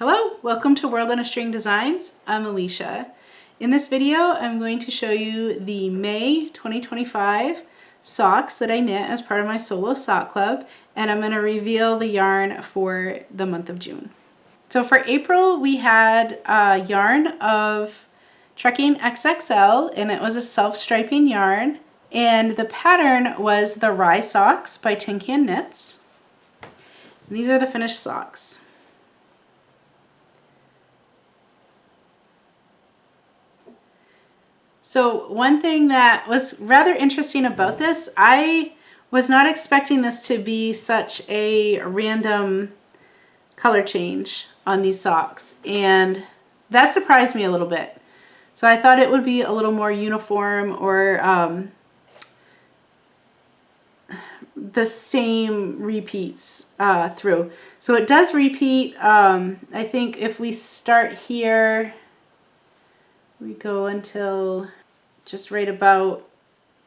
Hello, welcome to World on a String Designs. I'm Alicia. In this video, I'm going to show you the May 2025 socks that I knit as part of my solo sock club, and I'm going to reveal the yarn for the month of June. So for April, we had a yarn of Trekking XXL, and it was a self-striping yarn, and the pattern was the Rye Socks by Tin Can Knits. And these are the finished socks. So one thing that was rather interesting about this, I was not expecting this to be such a random color change on these socks, and that surprised me a little bit. So I thought it would be a little more uniform, or the same repeats through. So it does repeat. I think if we start here, we go until just right about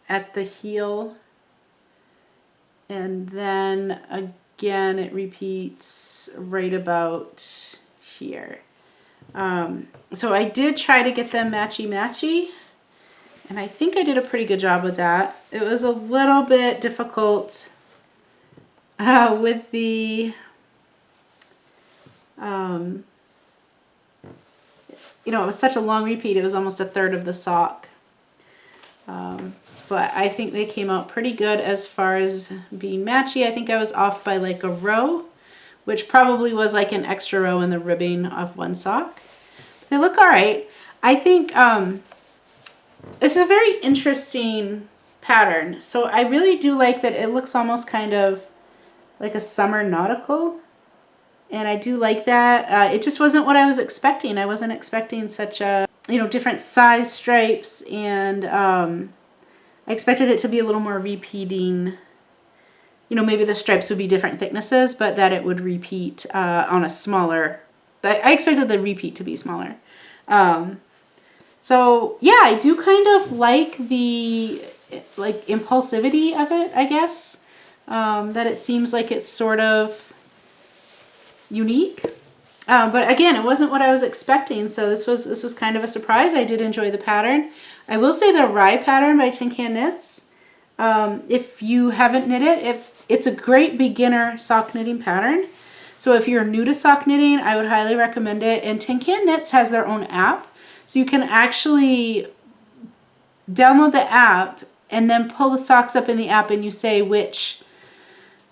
at the heel, and then again it repeats right about here. So I did try to get them matchy-matchy, and I think I did a pretty good job with that. It was a little bit difficult with the you know, it was such a long repeat, it was almost a third of the sock. But I think they came out pretty good as far as being matchy. I think I was off by like a row, which probably was like an extra row in the ribbing of one sock. They look all right. I think it's a very interesting pattern. So I really do like that it looks almost kind of like a summer nautical. And I do like that. It just wasn't what I was expecting. I wasn't expecting such a, you know, different size stripes, and I expected it to be a little more repeating. You know, maybe the stripes would be different thicknesses, but that it would repeat on a smaller, I expected the repeat to be smaller. So yeah, I do kind of like the impulsivity of it, I guess. That it seems like it's sort of unique, but again, it wasn't what I was expecting, so this was kind of a surprise. I did enjoy the pattern. I will say the Rye pattern by Tin Can Knits, if you haven't knit it, it's a great beginner sock knitting pattern. So if you're new to sock knitting, I would highly recommend it. And Tin Can Knits has their own app, so you can actually download the app and then pull the socks up in the app, and you say which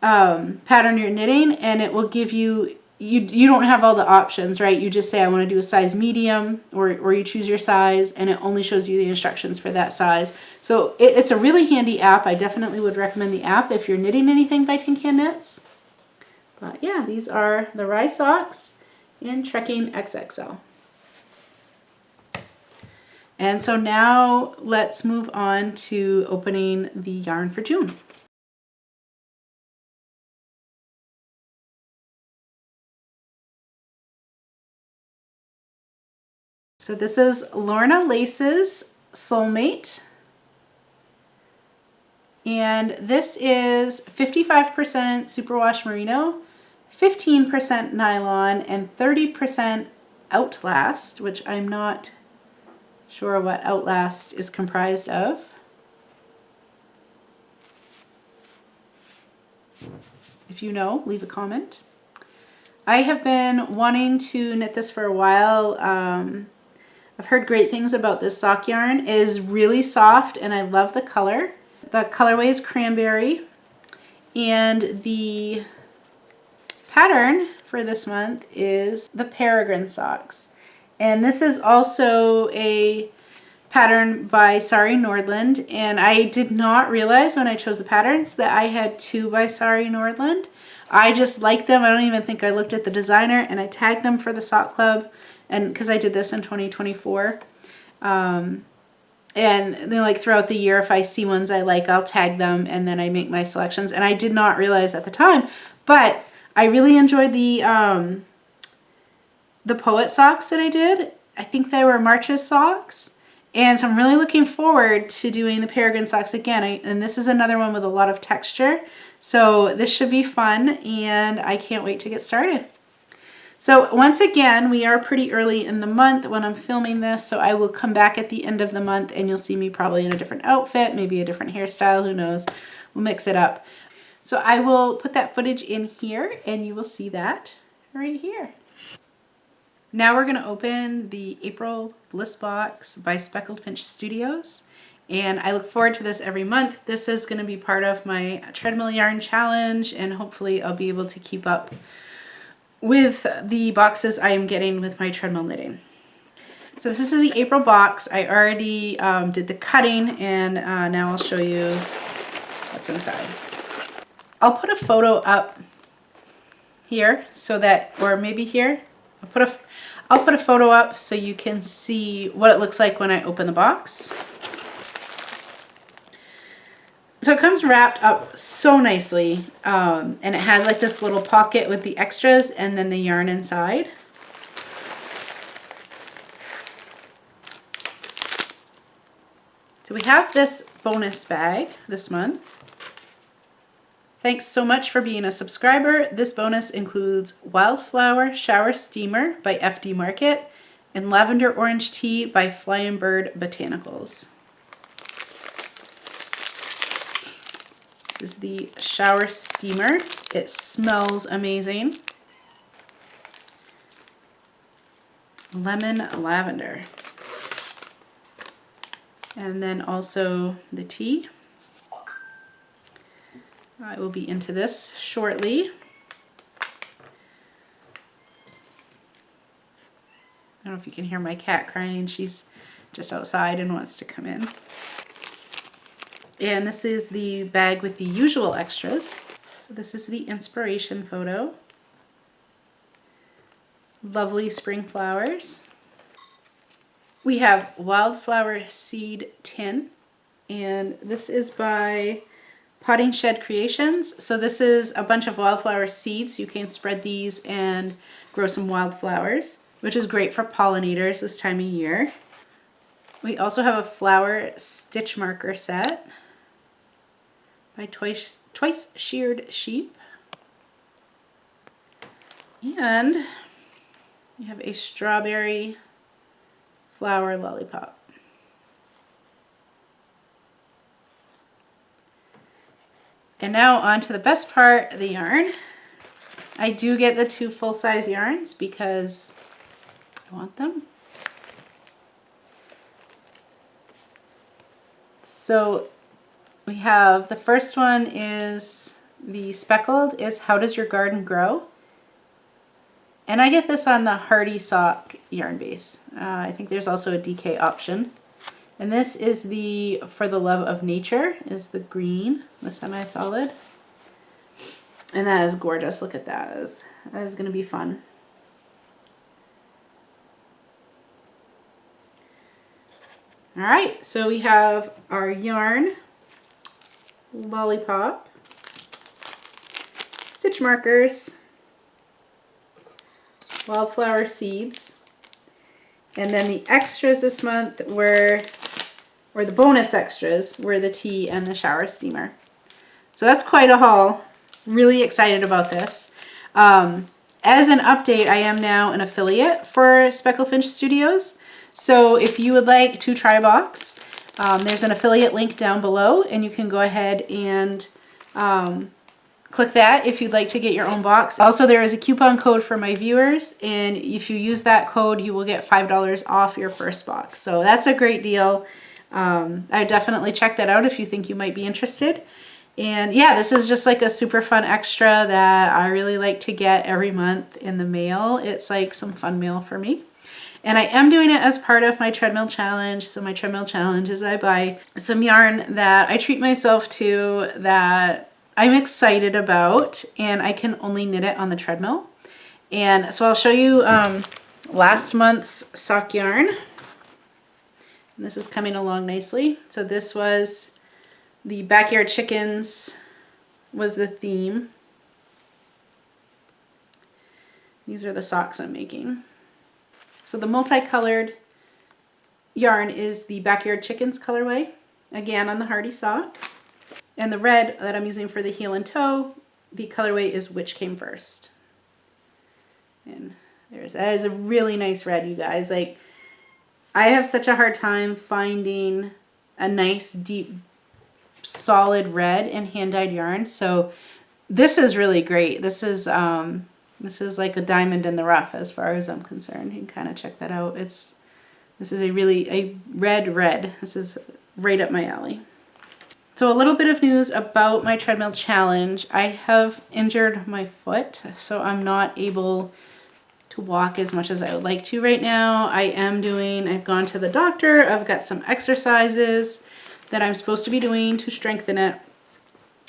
pattern you're knitting, and it will give you, you don't have all the options, right? You just say, I want to do a size medium, or you choose your size, and it only shows you the instructions for that size. So it's a really handy app. I definitely would recommend the app if you're knitting anything by Tin Can Knits. But yeah, these are the Rye Socks in Trekking XXL. And so now let's move on to opening the yarn for June. So this is Lorna Lace's Soulmate, and this is 55% superwash merino, 15% nylon, and 30% Outlast, which I'm not sure what Outlast is comprised of. If you know, leave a comment. I have been wanting to knit this for a while. I've heard great things about this sock yarn. It is really soft, and I love the color. The colorway is cranberry, and the pattern for this month is the Peregrine socks. And this is also a pattern by Sari Nordland, and I did not realize when I chose the patterns that I had two by Sari Nordland. I just like them. I don't even think I looked at the designer, and I tagged them for the sock club, and because I did this in 2024. And then, like, throughout the year, if I see ones I like, I'll tag them, and then I make my selections. And I did not realize at the time, but I really enjoyed the Poet socks that I did. I think they were March's socks. And so I'm really looking forward to doing the Peregrine socks again. And this is another one with a lot of texture. So this should be fun, and I can't wait to get started. So once again, we are pretty early in the month when I'm filming this, so I will come back at the end of the month and you'll see me probably in a different outfit, maybe a different hairstyle, who knows. We'll mix it up. So I will put that footage in here and you will see that right here. Now we're gonna open the April Bliss box by Speckled Finch Studios. And I look forward to this every month. This is gonna be part of my Treadmill Yarn Challenge, and hopefully I'll be able to keep up with the boxes I am getting with my treadmill knitting. So this is the April box. I already did the cutting, and now I'll show you what's inside. I'll put a photo up here so that, or maybe here, I'll put a photo up so you can see what it looks like when I open the box. So it comes wrapped up so nicely, and it has like this little pocket with the extras and then the yarn inside. So we have this bonus bag this month. Thanks so much for being a subscriber. This bonus includes Wildflower Shower Steamer by FD Market and Lavender Orange Tea by Flying Bird Botanicals. This is the shower steamer. It smells amazing. Lemon lavender. And then also the tea. I will be into this shortly. I don't know if you can hear my cat crying. She's just outside and wants to come in. And this is the bag with the usual extras. So this is the inspiration photo. Lovely spring flowers. We have Wildflower Seed Tin, and this is by Potting Shed Creations. So this is a bunch of wildflower seeds. You can spread these and grow some wildflowers, which is great for pollinators this time of year. We also have a flower stitch marker set by Twice Sheared Sheep. And we have a strawberry flower lollipop. And now on to the best part, the yarn. I do get the 2 full-size yarns because I want them. So we have, the first one is the speckled, is How Does Your Garden Grow? And I get this on the Hardy Sock yarn base. I think there's also a DK option. And this is the For the Love of Nature, is the green, the semi-solid. And that is gorgeous. Look at that. That is going to be fun. All right, so we have our yarn, lollipop, stitch markers, wildflower seeds, and then the extras this month were, or the bonus extras, were the tea and the shower steamer. So that's quite a haul. Really excited about this. As an update, I am now an affiliate for Speckled Finch Studios. So if you would like to try a box, there's an affiliate link down below, and you can go ahead and click that if you'd like to get your own box. Also, there is a coupon code for my viewers, and if you use that code, you will get $5 off your first box. So that's a great deal. I definitely check that out if you think you might be interested. And yeah, this is just like a super fun extra that I really like to get every month in the mail. It's like some fun mail for me. And I am doing it as part of my treadmill challenge. So my treadmill challenge is I buy some yarn that I treat myself to, that I'm excited about, and I can only knit it on the treadmill. And so I'll show you last month's sock yarn. And this is coming along nicely. So this was the Backyard Chickens was the theme. These are the socks I'm making. So the multicolored yarn is the Backyard Chickens colorway, again on the Hardy sock. And the red that I'm using for the heel and toe, the colorway is Which Came First. And That is a really nice red, you guys. Like, I have such a hard time finding a nice, deep, solid red in hand-dyed yarn. So this is really great. This is like a diamond in the rough as far as I'm concerned. You can kind of check that out. This is a red. This is right up my alley. So a little bit of news about my treadmill challenge. I have injured my foot, so I'm not able to walk as much as I would like to right now. I've gone to the doctor. I've got some exercises that I'm supposed to be doing to strengthen it.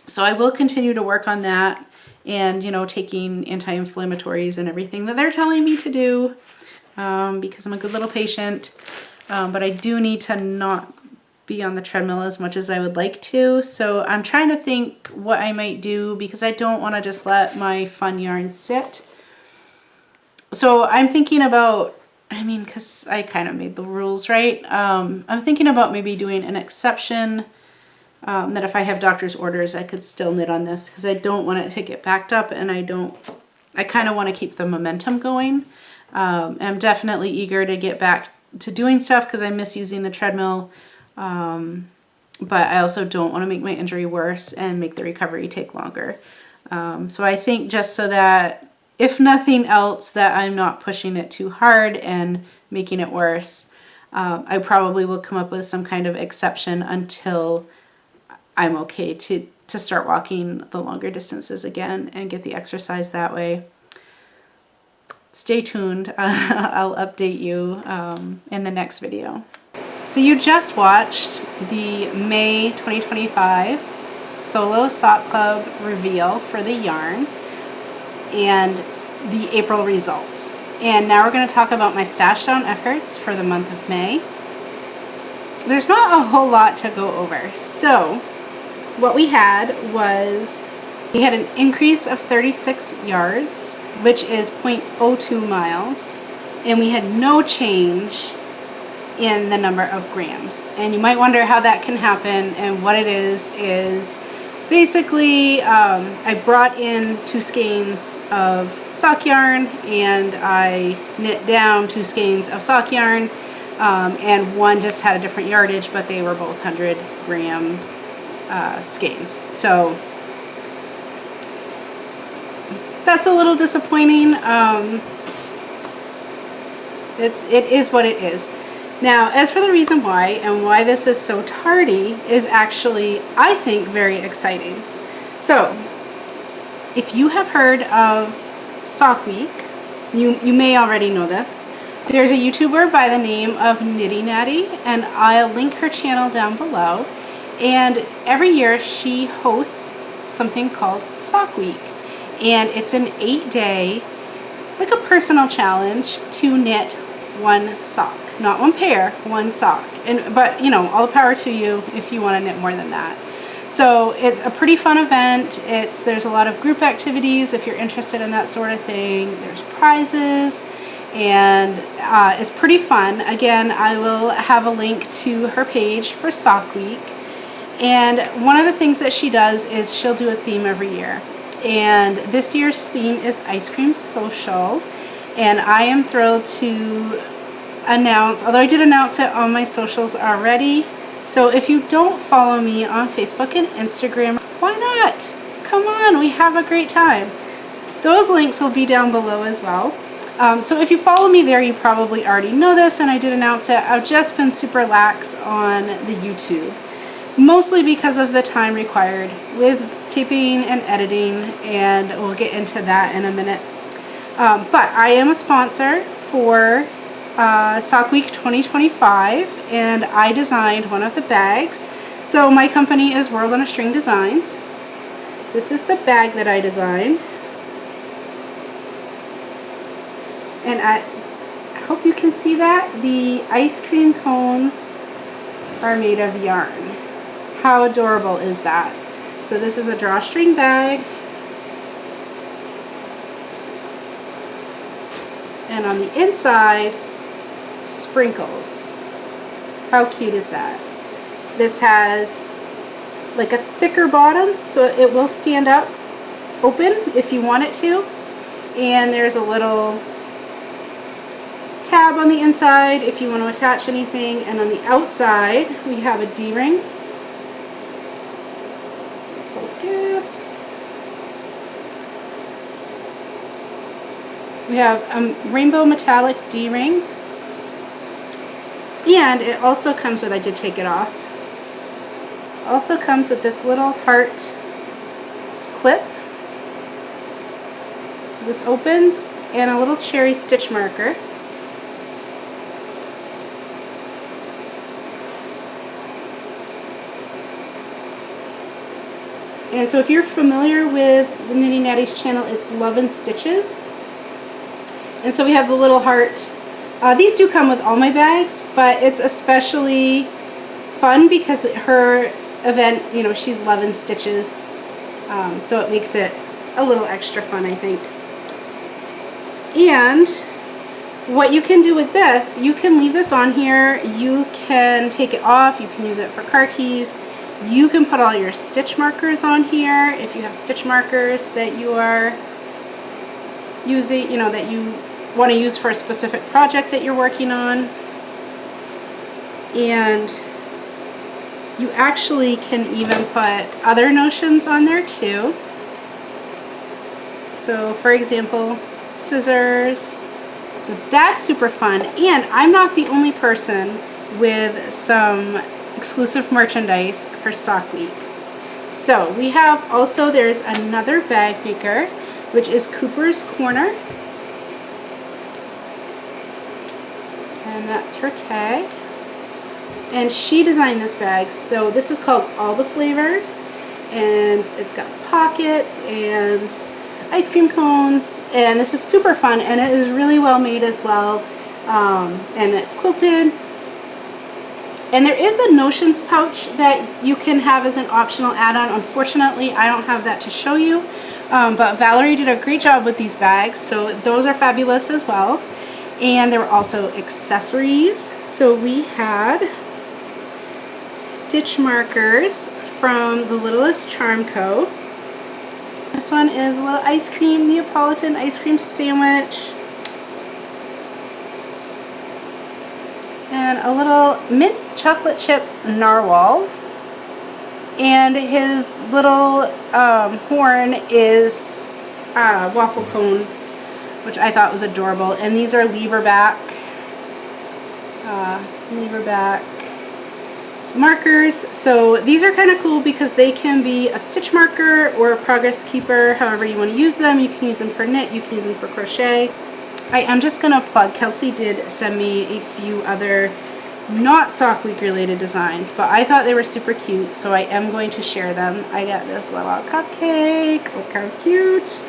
So I will continue to work on that and, taking anti-inflammatories and everything that they're telling me to do because I'm a good little patient. But I do need to not be on the treadmill as much as I would like to. So I'm trying to think what I might do because I don't want to just let my fun yarn sit. So I'm thinking about, because I kind of made the rules, right? I'm thinking about maybe doing an exception that if I have doctor's orders, I could still knit on this because I don't want it to get backed up, and I kind of want to keep the momentum going. And I'm definitely eager to get back to doing stuff because I miss using the treadmill. But I also don't want to make my injury worse and make the recovery take longer. So I think just so that, if nothing else, that I'm not pushing it too hard and making it worse, I probably will come up with some kind of exception until I'm okay to start walking the longer distances again and get the exercise that way. Stay tuned. I'll update you in the next video. So you just watched the May 2025 Solo Sock Club reveal for the yarn and the April results. And now we're going to talk about my stash down efforts for the month of May. There's not a whole lot to go over. So what we had was, we had an increase of 36 yards, which is 0.02 miles, and we had no change in the number of grams. And you might wonder how that can happen, and what it is basically I brought in 2 skeins of sock yarn and I knit down 2 skeins of sock yarn, and one just had a different yardage, but they were both 100 gram skeins. So that's a little disappointing. It is what it is. Now, as for the reason why and why this is so tardy is actually, I think, very exciting. So, if you have heard of Sock Week, you may already know this. There's a YouTuber by the name of Nitty Natty, and I'll link her channel down below. And every year she hosts something called Sock Week. And it's an 8-day, like a personal challenge to knit one sock. Not one pair, one sock. But all the power to you if you want to knit more than that. So it's a pretty fun event. There's a lot of group activities if you're interested in that sort of thing. There's prizes, and it's pretty fun. Again, I will have a link to her page for Sock Week. And one of the things that she does is she'll do a theme every year. And this year's theme is Ice Cream Social. And I am thrilled to announce, although I did announce it on my socials already. So if you don't follow me on Facebook and Instagram, why not? Come on, we have a great time. Those links will be down below as well. So if you follow me there, you probably already know this, and I did announce it. I've just been super lax on the YouTube, mostly because of the time required with taping and editing, and we'll get into that in a minute. But I am a sponsor for Sock Week 2025, and I designed one of the bags. So my company is World on a String Designs. This is the bag that I designed, and I hope you can see that. The ice cream cones are made of yarn. How adorable is that? So this is a drawstring bag, and on the inside, sprinkles. How cute is that? This has like a thicker bottom, so it will stand up open if you want it to, and there's a little tab on the inside if you want to attach anything, and on the outside we have a D-ring. Focus. We have a rainbow metallic D-ring, and it also comes with, I did take it off, also comes with this little heart clip. So this opens, and a little cherry stitch marker. And so if you're familiar with the Knitting Natty's channel, it's Love and Stitches. And so we have the little heart. These do come with all my bags, but it's especially fun because her event, you know, she's Love and Stitches. So it makes it a little extra fun, I think. And what you can do with this, you can leave this on here, you can take it off, you can use it for car keys, you can put all your stitch markers on here if you have stitch markers that you are using, you know, that you want to use for a specific project that you're working on. And you actually can even put other notions on there too. So for example, scissors. So that's super fun, and I'm not the only person with some exclusive merchandise for Sock Week. So we have also, there's another bag maker, which is Cooper's Corner, and that's her tag, and she designed this bag. So this is called All the Flavors, and it's got pockets and ice cream cones, and this is super fun, and it is really well made as well, and it's quilted. And there is a notions pouch that you can have as an optional add-on. Unfortunately, I don't have that to show you, but Valerie did a great job with these bags, so those are fabulous as well. And there were also accessories. So we had stitch markers from the Littlest Charm Co. This one is a little ice cream, Neapolitan ice cream sandwich. And a little mint chocolate chip narwhal. And his little horn is waffle cone, which I thought was adorable. And these are lever back markers. So these are kind of cool because they can be a stitch marker or a progress keeper, however you want to use them. You can use them for knit, you can use them for crochet. I am just going to plug, Kelsey did send me a few other not Sock Week related designs, but I thought they were super cute, so I am going to share them. I got this little cupcake, look how cute.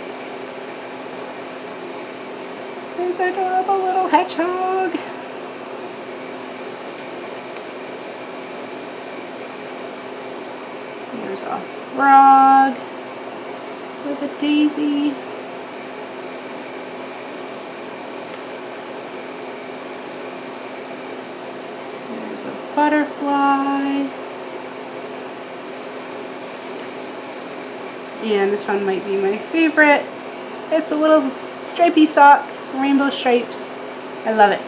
There's our adorable little hedgehog. There's a frog with a daisy. There's a butterfly. And this one might be my favorite. It's a little stripy sock, rainbow stripes. I love it.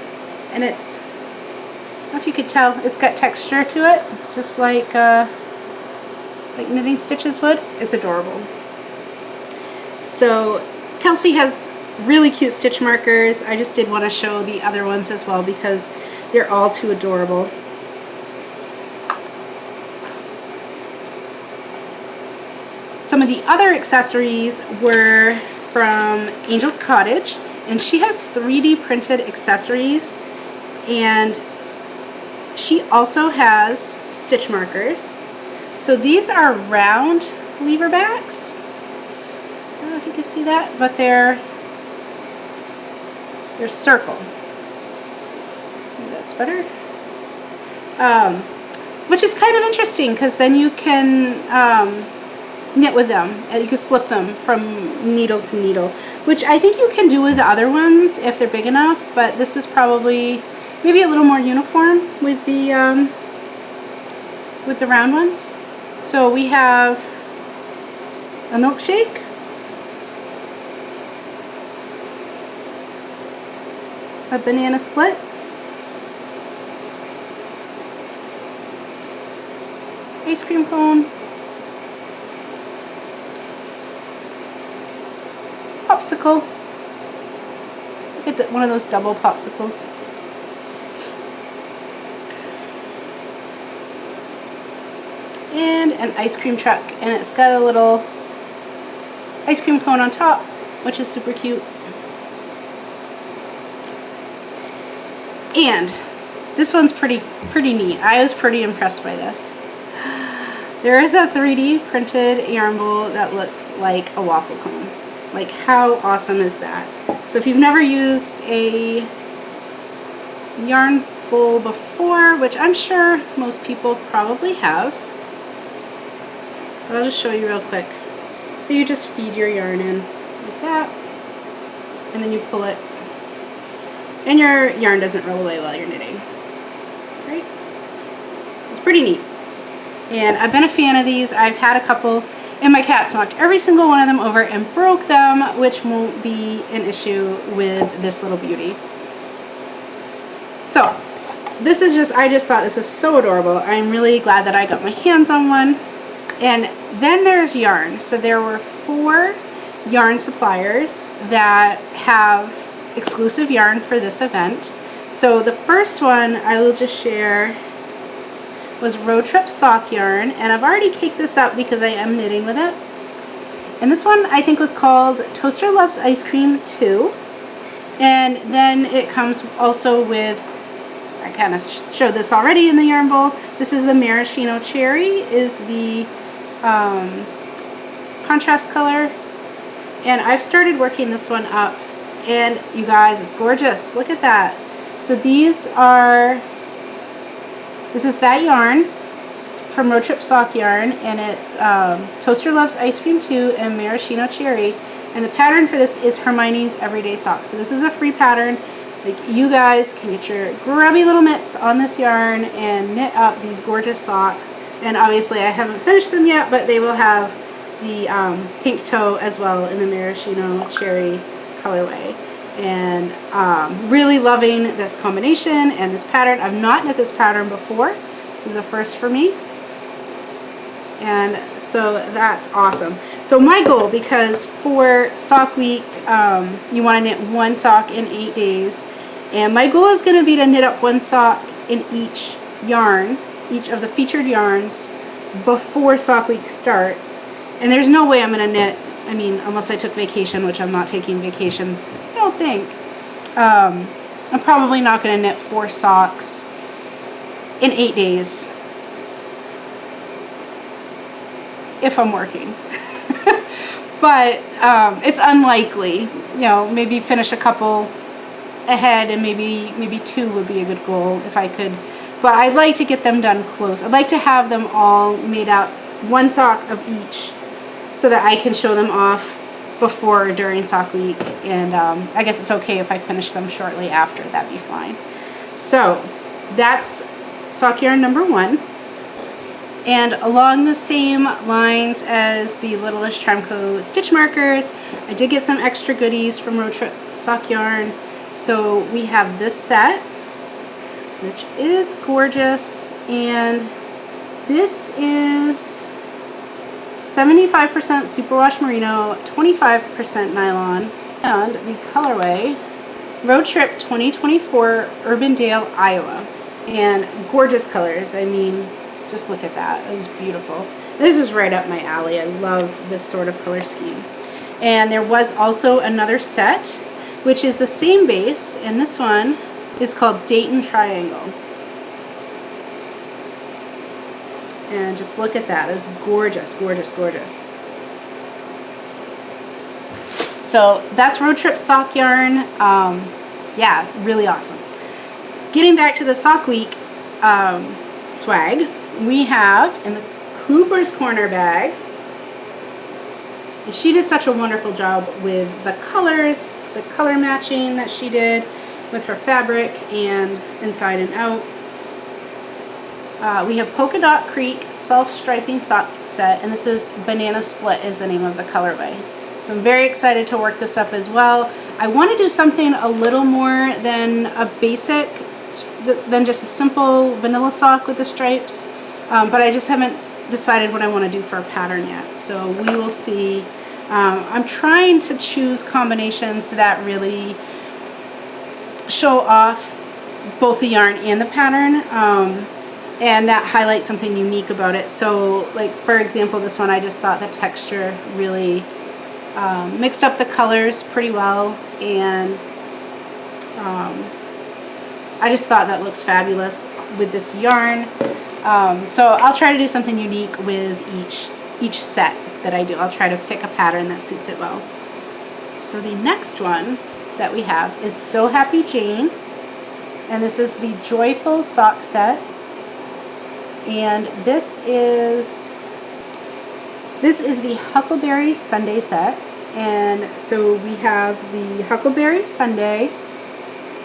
And it's, I don't know if you could tell, it's got texture to it, just like knitting stitches would. It's adorable. So Kelsey has really cute stitch markers. I just did want to show the other ones as well because they're all too adorable. Some of the other accessories were from Angel's Cottage, and she has 3D printed accessories, and she also has stitch markers. So these are round lever backs. I don't know if you can see that, but they're circle. Maybe that's better. Which is kind of interesting because then you can knit with them, and you can slip them from needle to needle, which I think you can do with the other ones if they're big enough, but this is probably maybe a little more uniform with the round ones. So we have a milkshake, a banana split. Ice cream cone. Popsicle. Get one of those double popsicles. And an ice cream truck, and it's got a little ice cream cone on top, which is super cute. And this one's pretty neat. I was pretty impressed by this. There is a 3D printed yarn bowl that looks like a waffle cone. Like, how awesome is that? So if you've never used a yarn bowl before, which I'm sure most people probably have, but I'll just show you real quick. So you just feed your yarn in like that, and then you pull it, and your yarn doesn't roll away while you're knitting, right? It's pretty neat. And I've been a fan of these. I've had a couple, and my cats knocked every single one of them over and broke them, which won't be an issue with this little beauty. So this is just, I just thought this is so adorable. I'm really glad that I got my hands on one. And then there's yarn. So there were 4 yarn suppliers that have exclusive yarn for this event. So the first one I will just share was Road Trip sock yarn, and I've already caked this up because I am knitting with it. And this one I think was called Toaster Loves Ice Cream 2. And then it comes also with, I kind of showed this already in the yarn bowl. This is the Maraschino Cherry, is the contrast color. And I've started working this one up, and you guys, it's gorgeous. Look at that. So this is that yarn from Road Trip Sock Yarn, and it's Toaster Loves Ice Cream 2 and Maraschino Cherry. And the pattern for this is Hermione's Everyday Socks. So this is a free pattern. Like, you guys can get your grubby little mitts on this yarn and knit up these gorgeous socks. And obviously I haven't finished them yet, but they will have the pink toe as well in the Maraschino Cherry colorway. And really loving this combination and this pattern. I've not knit this pattern before. This is a first for me. And so that's awesome. So my goal, because for sock week, you want to knit 1 sock in 8 days. And my goal is going to be to knit up 1 sock in each yarn, each of the featured yarns, before sock week starts. And there's no way I'm going to knit, I mean, unless I took vacation, which I'm not taking vacation, I don't think. I'm probably not going to knit 4 socks in 8 days if I'm working. But it's unlikely. You know, maybe finish a couple ahead, and maybe 2 would be a good goal if I could. But I'd like to get them done close. I'd like to have them all made out 1 sock of each, so that I can show them off before or during sock week. And I guess it's okay if I finish them shortly after. That'd be fine. So that's sock yarn number 1. And along the same lines as the Littlest Tramco stitch markers, I did get some extra goodies from Road Trip Sock Yarn. So we have this set, which is gorgeous, and this is 75% superwash merino, 25% nylon, and the colorway Road Trip 2024 Urbandale, Iowa. And gorgeous colors. I mean, just look at that. It's beautiful. This is right up my alley. I love this sort of color scheme. And there was also another set, which is the same base, and this one is called Dayton Triangle. And just look at that. It's gorgeous, gorgeous, gorgeous. So that's Road Trip Sock Yarn. Yeah, really awesome. Getting back to the sock week swag, we have in the Cooper's Corner bag, and she did such a wonderful job with the colors, the color matching that she did with her fabric and inside and out. We have Polka Dot Creek self-striping sock set, and this is Banana Split is the name of the colorway. So I'm very excited to work this up as well. I want to do something a little more than a basic, than just a simple vanilla sock with the stripes, but I just haven't decided what I want to do for a pattern yet, so we will see. I'm trying to choose combinations that really show off both the yarn and the pattern, and that highlights something unique about it. So like for example, this one, I just thought the texture really mixed up the colors pretty well, and I just thought that looks fabulous with this yarn. So I'll try to do something unique with each set that I do. I'll try to pick a pattern that suits it well. So the next one that we have is So Happy Jane, and this is the Joyful Sock Set, and this is the Huckleberry Sunday set. And so we have the Huckleberry Sunday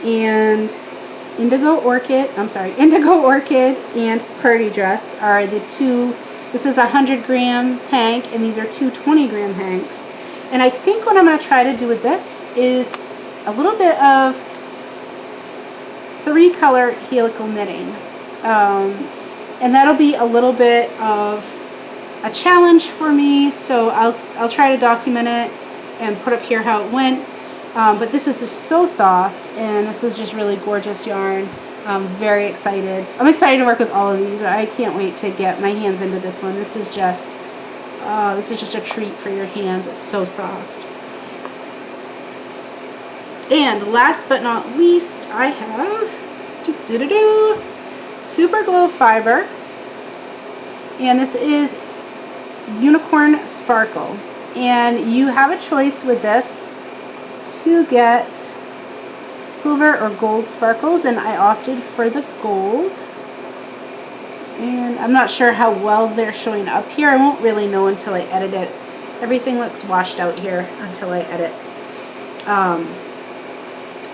and Indigo Orchid and Party Dress are the two. This is a 100-gram hank, and these are two 20-gram hanks. And I think what I'm going to try to do with this is a little bit of 3-color helical knitting. And that'll be a little bit of a challenge for me, so I'll try to document it and put up here how it went. But this is just so soft, and this is just really gorgeous yarn. I'm very excited. I'm excited to work with all of these. I can't wait to get my hands into this one. This is just a treat for your hands. It's so soft. And last but not least, I have Super Glow Fiber, and this is Unicorn Sparkle. And you have a choice with this to get silver or gold sparkles, and I opted for the gold. And I'm not sure how well they're showing up here. I won't really know until I edit it. Everything looks washed out here until I edit.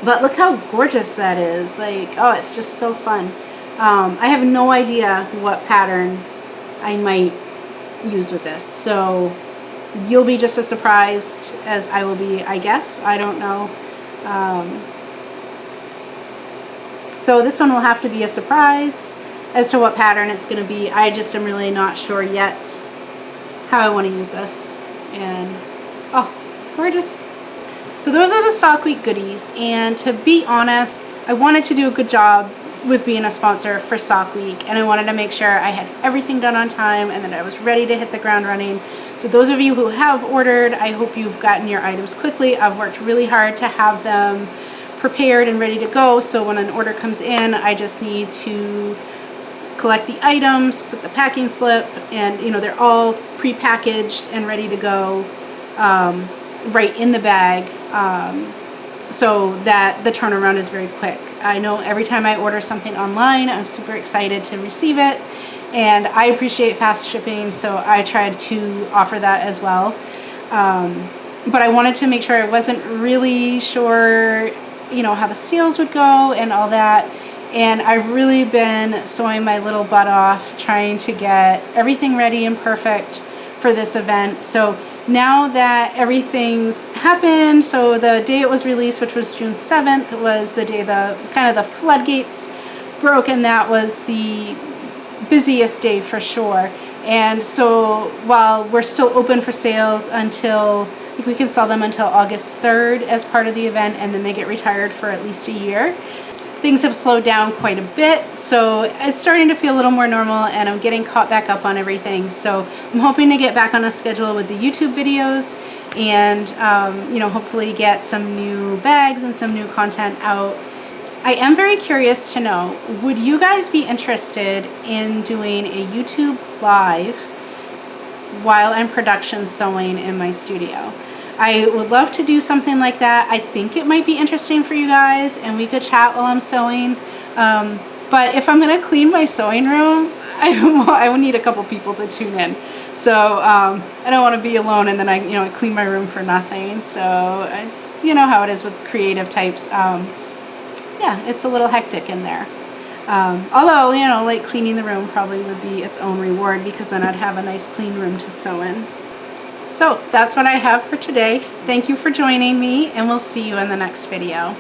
But look how gorgeous that is. Like, oh, it's just so fun. I have no idea what pattern I might use with this, so you'll be just as surprised as I will be, I guess. I don't know. So this one will have to be a surprise as to what pattern it's going to be. I just am really not sure yet how I want to use this. And oh, it's gorgeous. So those are the Sock Week goodies, and to be honest, I wanted to do a good job with being a sponsor for Sock Week, and I wanted to make sure I had everything done on time and that I was ready to hit the ground running. So those of you who have ordered, I hope you've gotten your items quickly. I've worked really hard to have them prepared and ready to go, so when an order comes in, I just need to collect the items, put the packing slip, and you know, they're all pre-packaged and ready to go right in the bag, so that the turnaround is very quick. I know every time I order something online, I'm super excited to receive it, and I appreciate fast shipping, so I tried to offer that as well. But I wanted to make sure I wasn't really sure, you know, how the sales would go and all that. And I've really been sewing my little butt off trying to get everything ready and perfect for this event. So now that everything's happened, so the day it was released, which was June 7th, was the day the floodgates broke, and that was the busiest day for sure. And so while we're still open for sales until, I think we can sell them until August 3rd as part of the event, and then they get retired for at least a year. Things have slowed down quite a bit, so it's starting to feel a little more normal, and I'm getting caught back up on everything. So I'm hoping to get back on a schedule with the YouTube videos, and you know, hopefully get some new bags and some new content out. I am very curious to know, would you guys be interested in doing a YouTube live while I'm production sewing in my studio? I would love to do something like that. I think it might be interesting for you guys, and we could chat while I'm sewing. But if I'm going to clean my sewing room, I will need a couple people to tune in. So I don't want to be alone and then I clean my room for nothing. So it's, you know how it is with creative types. Yeah, it's a little hectic in there. Although, you know, like cleaning the room probably would be its own reward, because then I'd have a nice clean room to sew in. So that's what I have for today. Thank you for joining me, and we'll see you in the next video.